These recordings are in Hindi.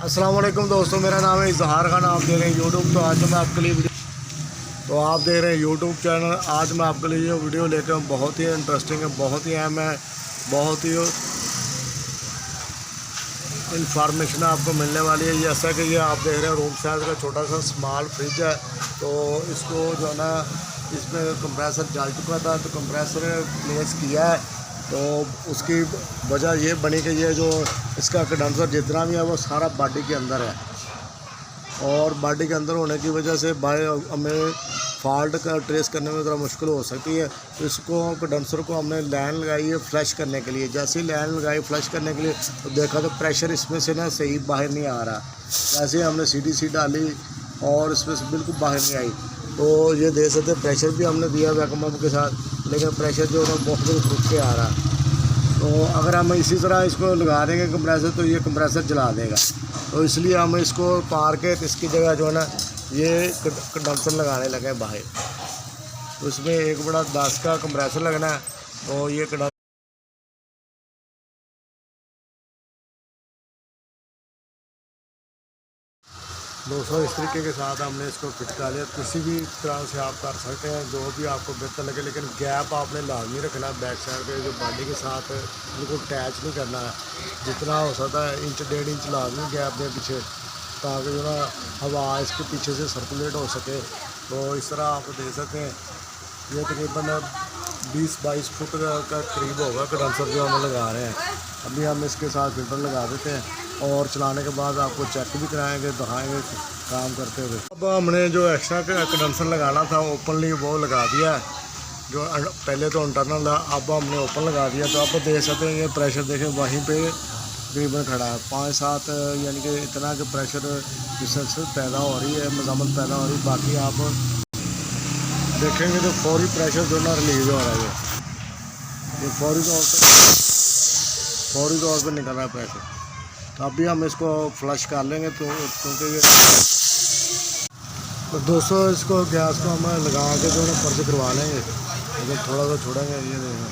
अस्सलाम वालेकुम दोस्तों, मेरा नाम है इजहार खान। आप देख रहे हैं यूट्यूब। तो आज मैं आपके लिए आप देख रहे हैं यूट्यूब चैनल। आज मैं आपके लिए वीडियो लेकर बहुत ही इंटरेस्टिंग है, बहुत ही अहम है, बहुत ही इंफॉर्मेशन आपको मिलने वाली है। जैसा कि ये आप देख रहे हैं रूम साइज़ का छोटा सा स्मॉल फ्रिज है। तो इसको जो है ना, इसमें कंप्रेसर जल चुका था तो कंप्रेसर प्लेस किया है। तो उसकी वजह ये बनी कि ये जो इसका कंडेंसर जितना भी है वो सारा बॉडी के अंदर है, और बॉडी के अंदर होने की वजह से बाय हमें फॉल्ट का ट्रेस करने में ज़रा मुश्किल हो सकती है। तो इसको कंडेंसर को हमने लाइन लगाई है फ्लश करने के लिए। जैसे ही लाइन लगाई फ्लश करने के लिए तो देखा तो प्रेशर इसमें से ना सही बाहर नहीं आ रहा। जैसे ही हमने CDC डाली और इसमें से बिल्कुल बाहर नहीं आई। तो ये देख सकते प्रेशर भी हमने दिया वैक्यूम के साथ, लेकिन प्रेशर जो है बहुत रुक के आ रहा। तो अगर हम इसी तरह इसको लगा देंगे कंप्रेसर तो ये कंप्रेसर जला देगा। तो इसलिए हम इसको पार के इसकी जगह जो है ना ये कंडेंसर लगाने लगे बाहर। तो इसमें एक बड़ा 10 का कंप्रेसर लगना है। तो ये दोस्तों इस तरीके के साथ हमने इसको फिट कर लिया। किसी भी तरह से आप कर सकते हैं, जो भी आपको बेहतर लगे, लेकिन गैप आपने लाजमी रखना। बैक साइड पे जो बॉडी के साथ बिल्कुल अटैच नहीं करना है। जितना हो सकता है 1-1.5 इंच लाजमी गैप दें पीछे, ताकि जो ना हवा इसके पीछे से सर्कुलेट हो सके। तो इस तरह आप देख सकते हैं ये तकरीबन 20-22 फुट का करीब होगा कंडेंसर जो हम लगा रहे हैं। अभी हम इसके साथ फिल्टर लगा देते हैं और चलाने के बाद आपको चेक भी कराएंगे, दिखाएंगे काम करते हुए। अब हमने जो एक्स्ट्रा कंडेंसर लगाना था ओपनली वो लगा दिया है। जो पहले तो इंटरनल था, अब हमने ओपन लगा दिया। तो आप देख सकते हैं ये प्रेशर देखें वहीं पे तकरीबन खड़ा है 5-7, यानी कि इतना कि प्रेशर डिस्टेंस पैदा हो रही है, मज़ामत पैदा हो रही है। बाकी आप देखेंगे तो फौरी प्रेशर जो ना रिलीज हो रहा है। ये फौरी तौर पर निकल रहा है प्रेशर। तो अभी हम इसको फ्लश कर लेंगे। तो क्योंकि ये तो दोस्तों इसको गैस को हम लगा के जो है पर्च करवा लेंगे। इधर थोड़ा सा छोड़ेंगे, ये देखें,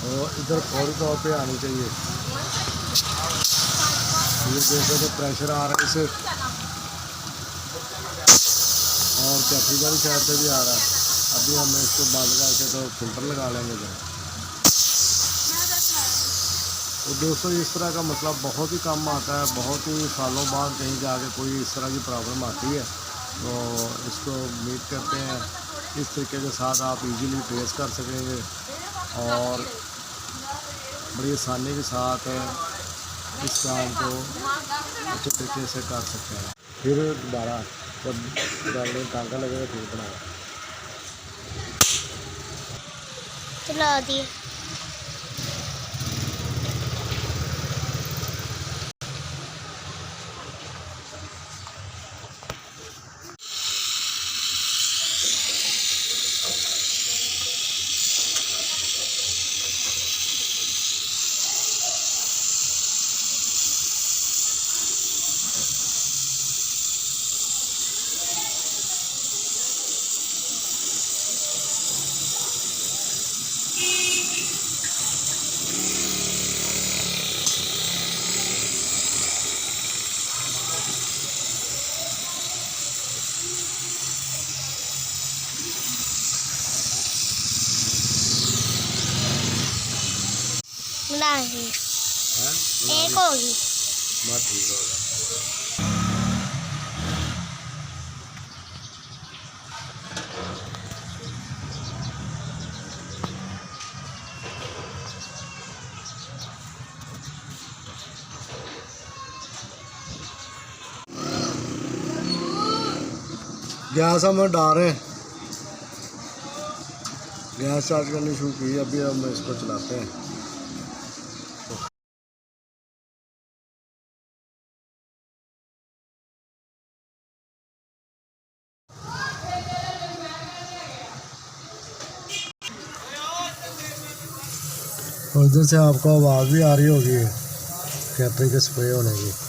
और इधर फौरी तौर पे आनी चाहिए। ये जैसे तो प्रेशर आ रहा है इसे, और चैपरी वाली साइड पे भी आ रहा है। अभी हम इसको बंद करके तो फिल्टर लगा लेंगे इधर। तो दोस्तों इस तरह का मसला बहुत ही कम आता है, बहुत ही सालों बाद कहीं जाके कोई इस तरह की प्रॉब्लम आती है। तो इसको उम्मीद करते हैं इस तरीके के साथ आप इजीली ट्रेस कर सकेंगे और बड़ी आसानी के साथ इस काम को अच्छे तरीके से कर सकते हैं। फिर दोबारा जब डालने टांका लगेगा फिर बनाएगा। चला दिए। नहीं एक होगी। ठीक होगा। गैस हम डाल रहे हैं, गैस चार्ज करनी शुरू की। अभी हम इसको चलाते हैं। और इधर से आपको आवाज़ भी आ रही होगी कैटरिंग के स्प्रे होने की।